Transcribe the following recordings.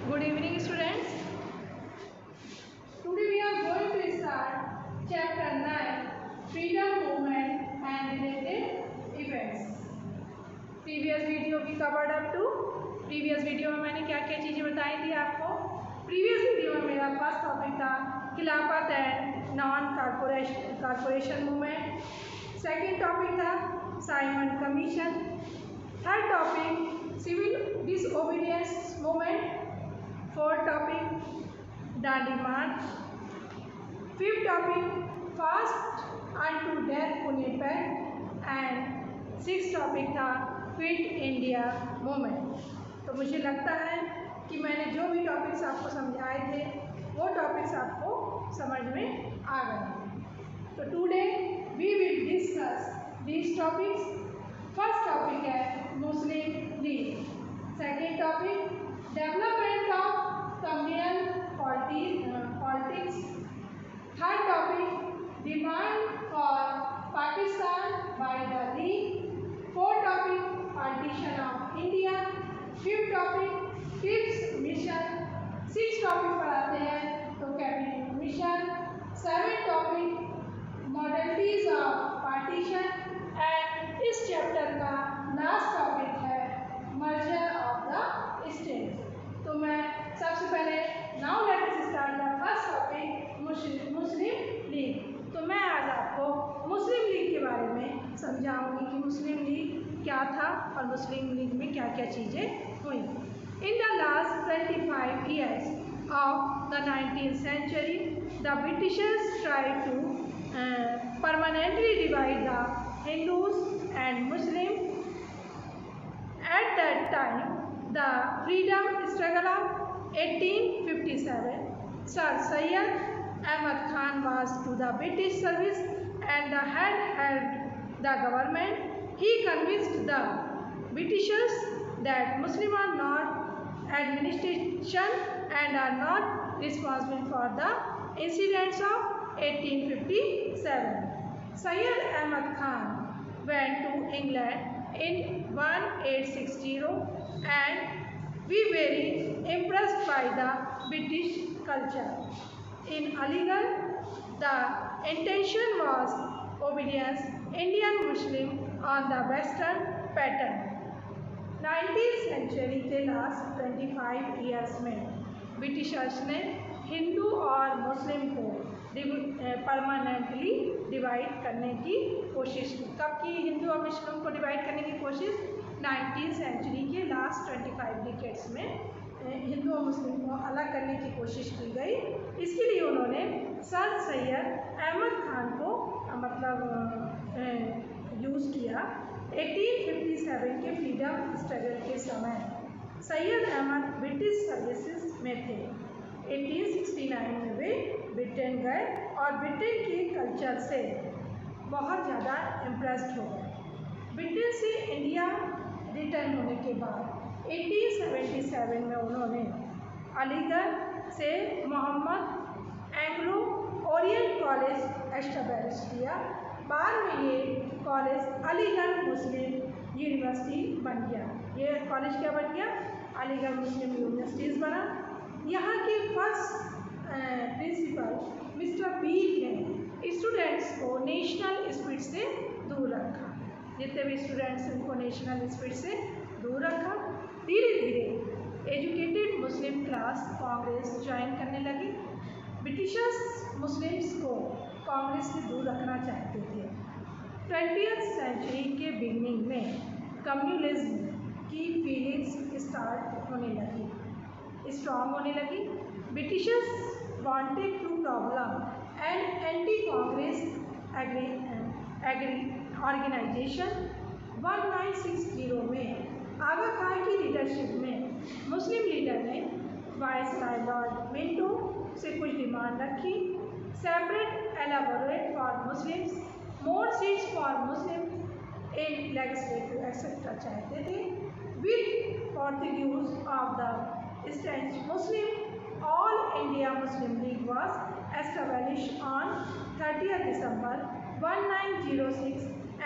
Good evening, students. Today we are going to start chapter 9, Freedom Movement and related events. Previous video we covered up to. Previous video में मैंने क्या क्या चीज़ें बताई थी आपको. Previous video में मेरा फर्स्ट टॉपिक था Khilafat and non corporation movement. Second topic था Simon commission. Third topic civil disobedience movement. Fourth topic Dandi march. Fifth topic fast unto death Pune pact and six topic था क्विट इंडिया मूवमेंट. तो मुझे लगता है कि मैंने जो भी टॉपिक्स आपको समझाए थे वो टॉपिक्स आपको समझ में आ गए. तो today we will discuss these topics. First topic है Muslim league. Second topic development of communal politics. Third topic demand for Pakistan by the league. Fourth topic partition of India. Fifth topic Cripps mission. Six topic पढ़ाते हैं तो cabinet mission. Seven topic modalities of partition and इस chapter का last topic है merger of the state. तो मैं सबसे पहले now let us start the first topic Muslim league. तो मैं आज आपको मुस्लिम लीग के बारे में समझाऊंगी कि मुस्लिम लीग क्या था और मुस्लिम लीग में क्या क्या चीज़ें हुई. In the last 25 years of the 19th century, the Britishers tried to permanently divide the Hindus and Muslims. At that time, the freedom struggle of 1857, Sir Syed Ahmad Khan was to the British service and had held the government. He convinced the Britishers that Muslims are not administration and are not responsible for the incidents of 1857. Syed Ahmad Khan went to England in 1860 and we very impressed by the British culture. In Aligarh, the intention was obedience Indian Muslim on the Western pattern. 19th century के last 25 years में Britishers ने हिंदू और मुस्लिम को permanently divide करने की कोशिश की. कब की हिंदू और मुस्लिम को डिवाइड करने की कोशिश? 19th सेंचुरी के लास्ट 25 डिकेड्स में हिंदू और मुस्लिम को अलग करने की कोशिश की गई. इसके लिए उन्होंने सर सैयद अहमद खान को यूज़ किया. 1857 के फ्रीडम स्ट्रगल के समय सैयद अहमद ब्रिटिश सर्विसेज में थे. 1869 में वे ब्रिटेन गए और ब्रिटेन के कल्चर से बहुत ज़्यादा इम्प्रेस्ड हो गए. ब्रिटेन से इंडिया रिटर्न होने के बाद 1877 में उन्होंने अलीगढ़ से Mohammad Anglo orient college establish किया. बाद में ये कॉलेज अलीगढ़ मुस्लिम यूनिवर्सिटी बन गया. ये कॉलेज क्या बन गया? अलीगढ़ मुस्लिम यूनिवर्सिटीज़ बना. यहाँ के फर्स्ट प्रिंसिपल मिस्टर बीर ने स्टूडेंट्स को नेशनल स्पिरिट से दूर रखा. जितने भी स्टूडेंट्स हैं उनको नेशनल स्पिरिट से दूर रखा. धीरे धीरे एजुकेटेड मुस्लिम क्लास कांग्रेस ज्वाइन करने लगी. ब्रिटिशर्स मुस्लिम्स को कांग्रेस से दूर रखना चाहते थे. 20th सेंचुरी के बिगनिंग में कम्युनिज्म की फीलिंग्स स्टार्ट होने लगी, स्ट्रॉन्ग होने लगी. Britishers wanted to problem and anti Congress organisation. 1960 में आगा खान की लीडरशिप में मुस्लिम लीडर ने वायसराय लॉर्ड मिंटो से कुछ डिमांड रखी. Separate elaborate for Muslims, more seats for Muslims in legislative etcetera चाहते थे. With for the use of the state Muslim all India Muslim league was establish on 30th December 1906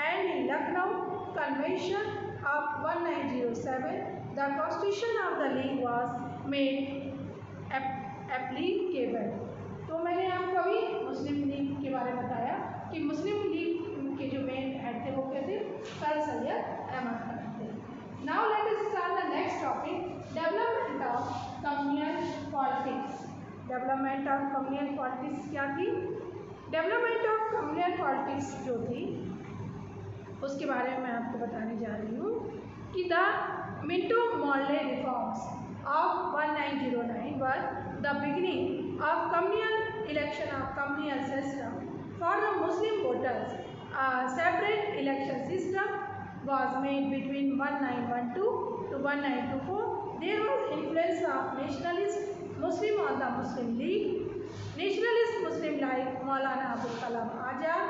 and in Lucknow Convention of 1907 the constitution of the league was made applicable. तो मैंने आपको अभी मुस्लिम league के बारे में बताया कि मुस्लिम league के जो मेन हेड थे वो क्या थे, सर सैयद अहमद खान थे। Now let us start the next topic, development of communal politics. Development of communal politics क्या थी? डेवलपमेंट ऑफ कम्युनल पॉलिटिक्स जो थी उसके बारे में मैं आपको बताने जा रही हूँ कि the Minto Morley reforms of 1909 were the beginning of communal election of communal system for the Muslim voters. A separate election system was made between 1912 to 1924. There was influence of nationalist Muslim on the Muslim League. Nationalist Muslim like Maulana Abul Kalam Azad,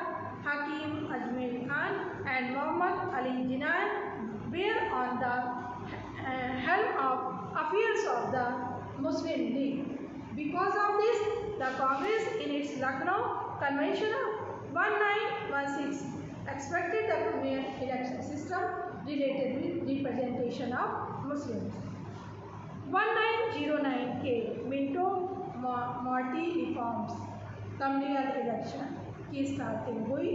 Hakim Ajmer Khan and Muhammad Ali Jinnah were on the helm of affairs of the Muslim League. Because of this, the Congress in its Lucknow Convention of 1916 expected the communal election system related with representation of Muslims. 1909 के Minto Morty reforms communal election की starting हुई।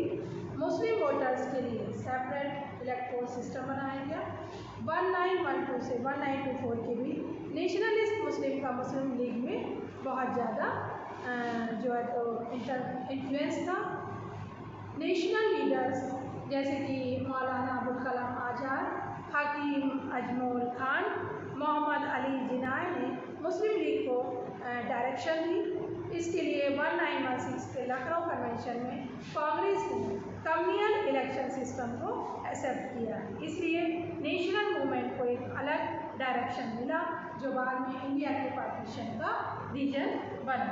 मुस्लिम voters के लिए separate electoral system बनाया गया। 1912 से 1924 के भी नेशनलिस्ट मुस्लिम का मुस्लिम लीग में बहुत ज़्यादा जो है तो इन्फ्लुएंस था। नेशनल लीडर्स जैसे कि मौलाना अबुल कलाम आज़ाद, हकीम अजमल खान, मोहम्मद अली जिन्ना ने मुस्लिम लीग को डायरेक्शन दी। इसके लिए 1916 के लखनऊ कन्वेंशन में कांग्रेस ने कम्युनल इलेक्शन सिस्टम को एक्सेप्ट किया। इसलिए नेशनल मूवमेंट को एक अलग डायरेक्शन मिला जो बाद में इंडिया के पार्टीशन का रीजन बना।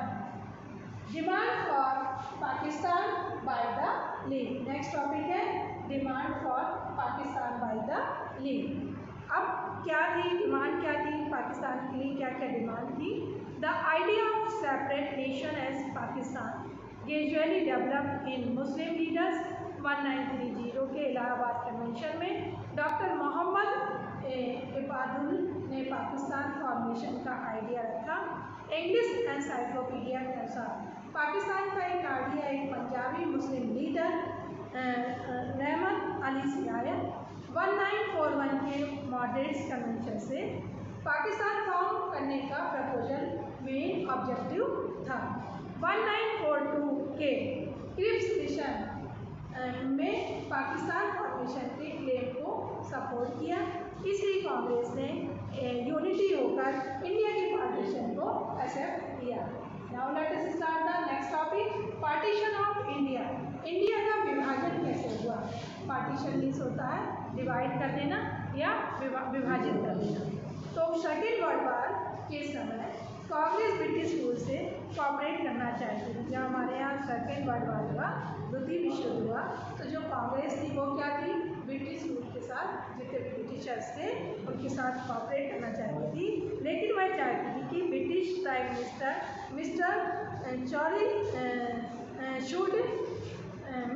Demand for Pakistan by the league. Next topic है demand for Pakistan by the league. अब क्या थी डिमांड, क्या थी पाकिस्तान के लिए, क्या क्या डिमांड थी? The idea of separate nation as Pakistan gradually develop in Muslim leaders. 1930 के इलाहाबाद कन्वेंशन में डॉक्टर मोहम्मद इबादुल ने पाकिस्तान फॉर्मेशन का आइडिया रखा। इंग्लिश एनसाइक्लोपीडिया के अनुसार पाकिस्तान का एक आइडिया एक पंजाबी मुस्लिम लीडर रहमत अली से आया। 1941 के मॉडरेट्स कन्वेंशन से पाकिस्तान फॉर्म करने का प्रपोजल मेन ऑब्जेक्टिव था। 1942 के क्रिप्स मिशन में पाकिस्तान फॉर्मेशन के क्लेम को सपोर्ट किया। इसलिए कांग्रेस ने यूनिटी होकर इंडिया के पार्टीशन को एक्सेप्ट किया। Now let us start the next topic, partition of India. India का विभाजन कैसे हुआ? पार्टीशन मीन्स होता है डिवाइड कर देना या विभाजित कर देना। तो सेकेंड वर्ल्ड वॉर के समय कांग्रेस ब्रिटिश रूल से कॉपरेट करना चाहती थी। जब हमारे यहाँ सेकेंड वर्ल्ड वॉर हुआ, द्वितीय विश्व युद्ध हुआ, तो जो कांग्रेस थी वो क्या थी, ब्रिटिश रूल के साथ जितने ब्रिटिशर्स थे उनके साथ कॉपरेट करना चाहती थी। लेकिन वह चाहती थी कि British prime minister mister Chauri should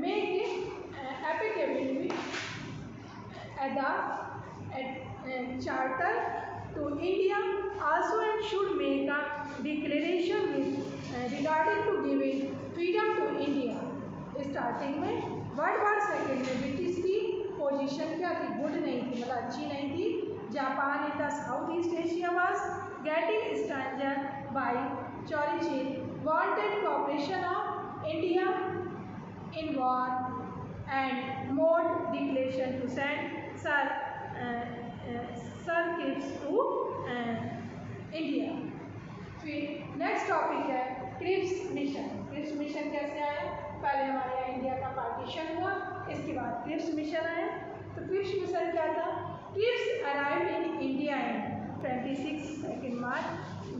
make applicability charter to India also and should make a declaration with regarding to giving freedom to India। Starting में वर्ल्ड वॉर सेकेंड में ब्रिटिश की पोजीशन क्या थी, गुड नहीं थी, मतलब अच्छी नहीं थी। Japan in the south east Asia was getting stronger by Churchill wanted cooperation of India in war and mode declaration to send sir Cripps to India। फिर नेक्स्ट टॉपिक है क्रिप्स मिशन। क्रिप्स मिशन कैसे आया? पहले हमारे यहाँ India का partition हुआ, इसके बाद क्रिप्स मिशन आया। तो क्रिप्स मिशन क्या था? Cripps arrived in India and 26 March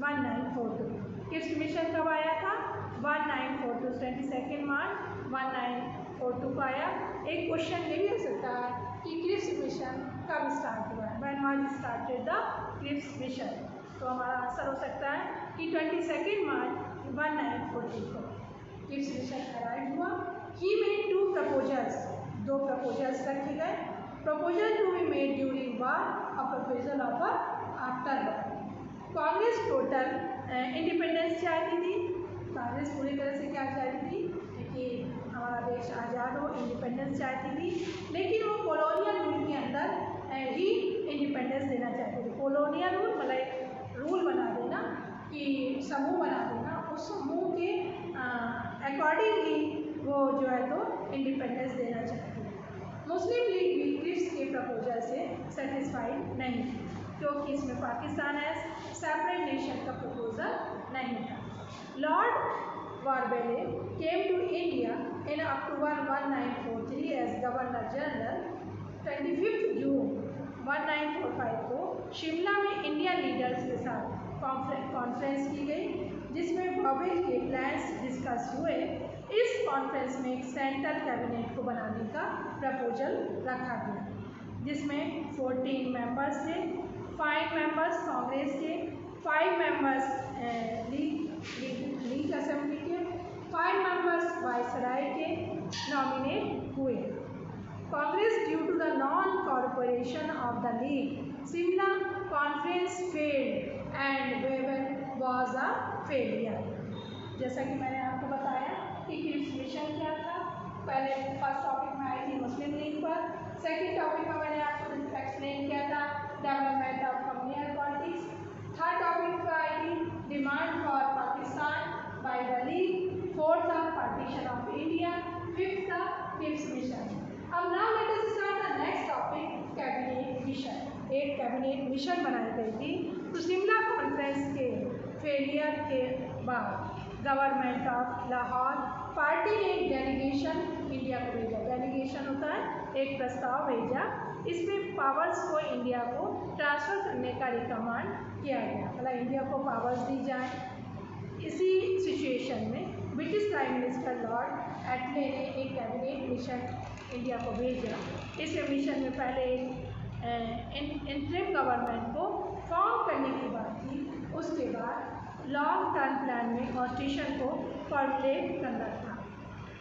1942। Cripps mission कब आया था? 1942, 22 मार्च 1942 को आया। एक क्वेश्चन ये भी हो सकता है कि क्रिप्स मिशन कब स्टार्ट हुआ है, when was started the Cripps mission? तो हमारा आंसर हो सकता है कि 22 मार्च 1940 को क्रिप्स मिशन अराइव हुआ। ही मेड 2 प्रपोजल्स, 2 प्रपोजल्स रखे गए। Proposal to be made during war और proposal of after war. Congress total independence चाहती थी? कांग्रेस पूरी तरह से क्या चाहती थी कि हमारा देश आज़ाद हो, इंडिपेंडेंस चाहती थी, लेकिन वो कॉलोनियल रूल के अंदर ही इंडिपेंडेंस देना चाहती थी। कॉलोनियल रूल मतलब रूल बना देना कि समूह बना देना, उस समूह के अकॉर्डिंगली वो जो है तो इंडिपेंडेंस देना चाहती थी। मुस्लिम लीग भी क्रिप्स के प्रपोजल से सेटिस्फाइड नहीं थी, क्योंकि इसमें पाकिस्तान एज सेपरेट नेशन का प्रपोजल नहीं था। लॉर्ड वारबेले came to India in October 1943 as Governor General। 25 जून 1945 को शिमला में इंडियन लीडर्स के साथ कॉन्फ्रेंस की गई, जिसमें बॉबेल के प्लान्स डिस्कस हुए। इस कॉन्फ्रेंस में एक सेंट्रल कैबिनेट को बनाने का प्रपोजल रखा गया, जिसमें 14 मेंबर्स थे, 5 मेंबर्स कांग्रेस के, 5 मेंबर्स लीग असेंबली के, 5 मेंबर्स वायसराय के नॉमिनेट हुए। Congress due to the non corporation of the league Shimla conference failed and Wavell was a failure. जैसा कि मैंने आपको बताया कि क्रिप्स मिशन क्या था। पहले फर्स्ट टॉपिक में आई थी मुस्लिम लीग पर, सेकेंड टॉपिक में मैंने आपको एक्सप्लेन किया था development of communal politics, third topic पर आई थी demand for Pakistan by the league, fourth था पार्टीशन ऑफ इंडिया, फिफ्थ था क्रिप्स मिशन। अब now let us start the next topic, cabinet mission. एक कैबिनेट मिशन बनाई गई थी। तो शिमला कॉन्फ्रेंस के फेलियर के बाद गवर्नमेंट ऑफ लाहौर पार्टी ने एक डेलीगेशन इंडिया को भेजा। डेलीगेशन होता है एक प्रस्ताव भेजा, इसमें पावर्स को इंडिया को ट्रांसफ़र करने का रिकमेंड किया गया, मतलब इंडिया को पावर्स दी जाए। इसी सिचुएशन में ब्रिटिश प्राइम मिनिस्टर लॉर्ड एटले ने एक कैबिनेट मिशन इंडिया को भेजा। इस मिशन में पहले एक इंटरिम गवर्नमेंट को फॉर्म करने की बात थी, उसके बाद लॉन्ग टर्म प्लान में कॉन्स्टिट्यूशन को फॉर्मुलेट करना था।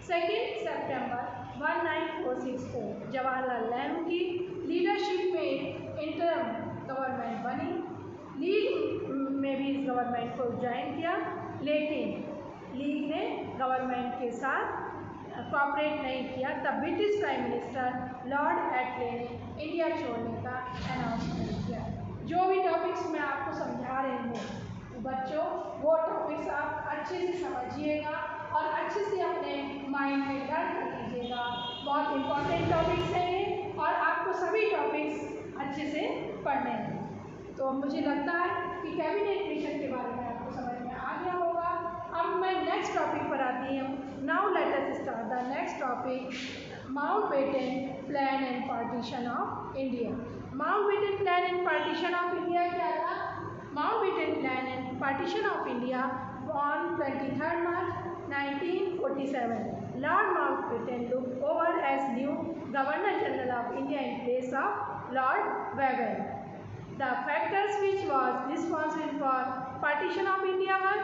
2 सितंबर 1946 को जवाहरलाल नेहरू की लीडरशिप में इंटरिम गवर्नमेंट बनी। लीग में भी इस गवर्नमेंट को ज्वाइन किया, लेकिन लीग ने गवर्नमेंट के साथ कोऑपरेट नहीं किया। तब ब्रिटिश प्राइम मिनिस्टर लॉर्ड एटले ने इंडिया छोड़ने का अनाउंसमेंट किया। जो भी टॉपिक्स मैं आपको समझा रही हूँ बच्चों, वो टॉपिक्स आप अच्छे से समझिएगा और अच्छे से अपने माइंड में लर्न कर लीजिएगा। बहुत इंपॉर्टेंट टॉपिक्स हैं ये और आपको सभी टॉपिक्स अच्छे से पढ़ने हैं। तो मुझे लगता है कि कैबिनेट मिशन के बारे में आपको समझ में आ गया होगा। अब मैं नेक्स्ट टॉपिक पर आती हूँ। Now let us start the next topic, Mountbatten plan and partition of India. Mountbatten plan and partition of India क्या था? Mountbatten plan and partition of India on 23 March 1947। Lord Mountbatten looked over as new Governor General of India in place of Lord Wavell. The factors which was responsible for partition of India were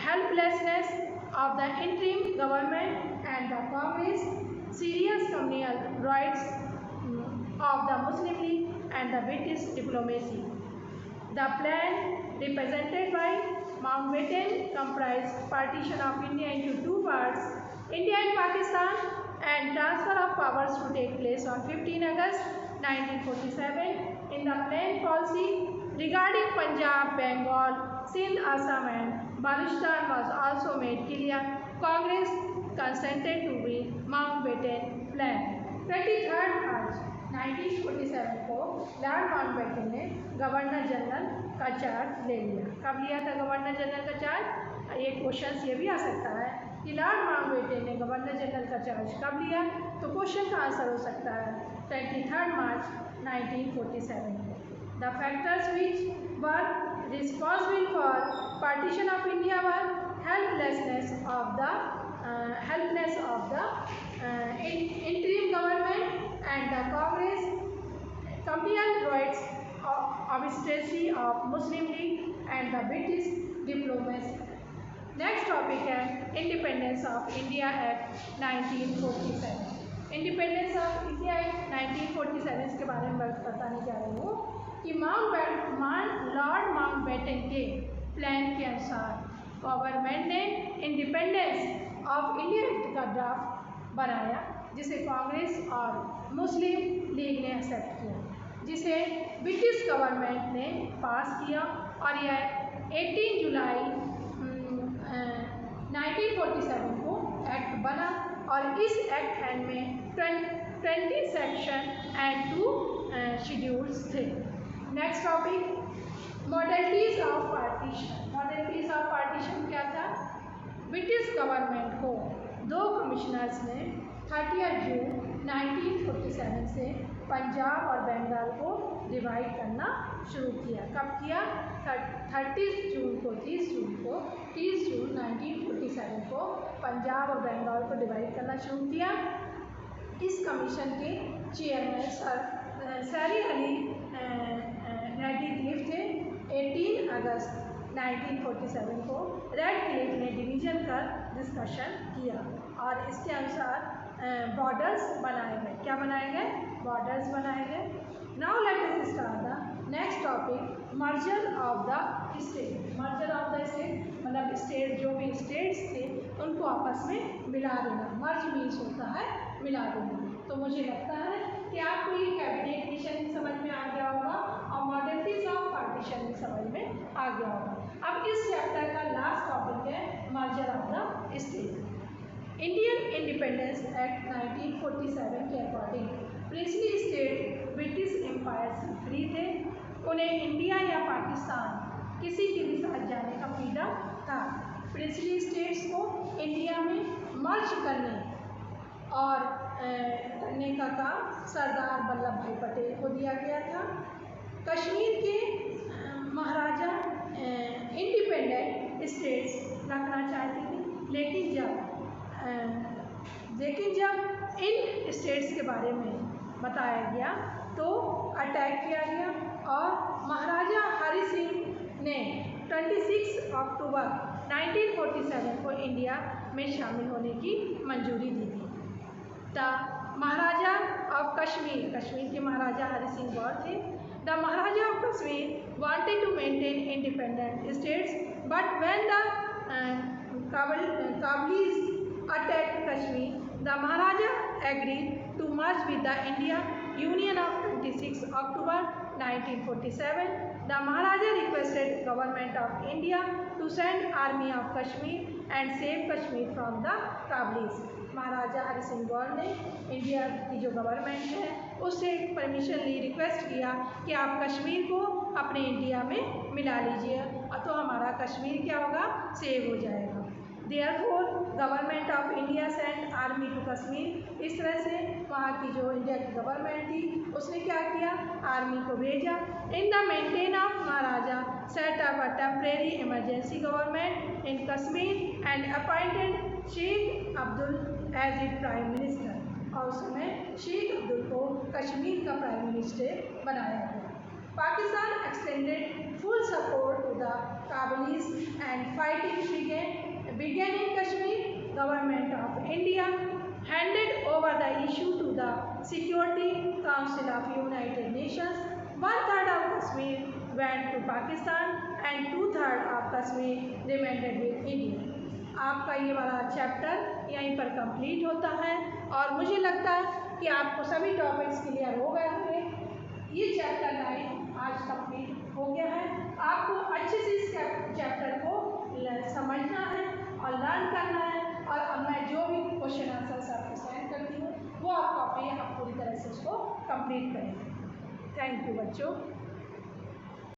helplessness of the interim government and the Congress, serious communal rights of the Muslim League and the British diplomacy. The plan represented by Mountbatten comprised partition of India into 2 parts, India and Pakistan, and transfer of powers to take place on 15 August 1947. In the plan policy regarding Punjab, Bengal, Sindh, Assam and Balochistan was also made clear. Congress consented to the Mountbatten plan. 23 मार्च 1947 को Lord Mountbatten ने governor general का charge ले लिया। कब लिया था governor general का charge? ये क्वेश्चन ये भी आ सकता है कि लॉर्ड माउंटबेटन ने गवर्नर जनरल का चार्ज कब लिया, तो क्वेश्चन का आंसर हो सकता है 23 मार्च 1947 को। The factors which were responsible for partition of India were helplessness of the interim government and the Congress, communal rights, obstinacy of Muslim League and the British diplomacy. Next topic है independence of India act 1947। Independence of India act 1947 के बारे में बताने जा रही हूँ कि Lord Mountbatten के अनुसार गवर्नमेंट ने इंडिपेंडेंस ऑफ इंडिया एक्ट का ड्राफ्ट बनाया, जिसे कांग्रेस और मुस्लिम लीग ने एक्सेप्ट किया, जिसे ब्रिटिश गवर्नमेंट ने पास किया और यह 18 जुलाई 1947 को एक्ट बना और इस एक्ट हैंड में 20 सेक्शन एंड 2 शेड्यूल्स थे। Next topic, modalities of partition. Modalities of partition क्या था? ब्रिटिश गवर्नमेंट को 2 कमिश्नर्स ने 30 जून 1947 से पंजाब और बंगाल को डिवाइड करना शुरू किया। कब किया? 30 जून को 30 जून 1947 को पंजाब और बंगाल को डिवाइड करना शुरू किया। इस कमीशन के chairman sir Ali Reddy Cliff थे। 18 अगस्त 1947 को रेड क्लिफ ने डिवीजन का डिस्कशन किया और इसके अनुसार बॉर्डर्स बनाए गए। क्या बनाए गए? बॉर्डर्स बनाए गए। Now let us start the next topic, merger of the state. Merger of the state मतलब स्टेट, जो भी स्टेट्स थे उनको आपस में मिला देना। मर्ज मीन्स होता है मिला देना। तो मुझे लगता है कि आपको ये कैबिनेट मिशन समझ में आ गया होगा और मॉडलिटीज ऑफ पार्टीशन भी समझ में आ गया होगा। अब इस चैप्टर का लास्ट टॉपिक है merger of the state. Indian independence act 1947 के according princely state British empire से फ्री थे। उन्हें इंडिया या पाकिस्तान किसी के भी साथ जाने का फ्रीडम था। प्रिंसली स्टेट्स को इंडिया में मर्ज करने का काम सरदार वल्लभ भाई पटेल को दिया गया था। कश्मीर के महाराजा इंडिपेंडेंट स्टेट्स रखना चाहते थे, लेकिन जब इन स्टेट्स के बारे में बताया गया तो अटैक किया गया और महाराजा हरि सिंह ने 26 अक्टूबर 1947 को इंडिया में शामिल होने की मंजूरी दी थी। महाराजा ऑफ कश्मीर, कश्मीर के महाराजा हरि सिंह गौर थे। The Maharaja of Kashmir wanted to maintain independent states, but when the Kavalis attacked Kashmir, the Maharaja agreed to merge with the India Union of 26 October 1947. The Maharaja requested Government of India to send Army of Kashmir and save Kashmir from the Kavalis. महाराजा हरि सिंह गौर ने India की जो government है उससे permission ली, request किया कि आप कश्मीर को अपने इंडिया में मिला लीजिए तो हमारा कश्मीर क्या होगा? सेव हो जाएगा। Therefore government of India send army to Kashmir. इस तरह से वहाँ की जो इंडिया की गवर्नमेंट थी उसने क्या किया? आर्मी को भेजा। In the maintain of maharaja set up a temporary emergency government in Kashmir and appointed Sheikh Abdul as a prime minister. और उस समय शेख अब्दुल को कश्मीर का प्राइम मिनिस्टर बनाया गया। Pakistan extended full support to the काबलीज and fighting began in Kashmir. Government of India handed over the issue to the Security Council of United Nations. 1/3 of Kashmir went to Pakistan and 2/3 of Kashmir remained with India. आपका ये वाला chapter यहीं पर complete होता है और मुझे लगता है कि आपको सभी टॉपिक्स क्लियर हो गए होंगे। ये चैप्टर 9 आज कंप्लीट हो गया है। आपको अच्छे से इस चैप्टर को समझना है और लर्न करना है और अब मैं जो भी क्वेश्चन आंसर्स आपको सेंड करती हूँ वो आप पूरी तरह से उसको कंप्लीट करेंगे। थैंक यू बच्चों।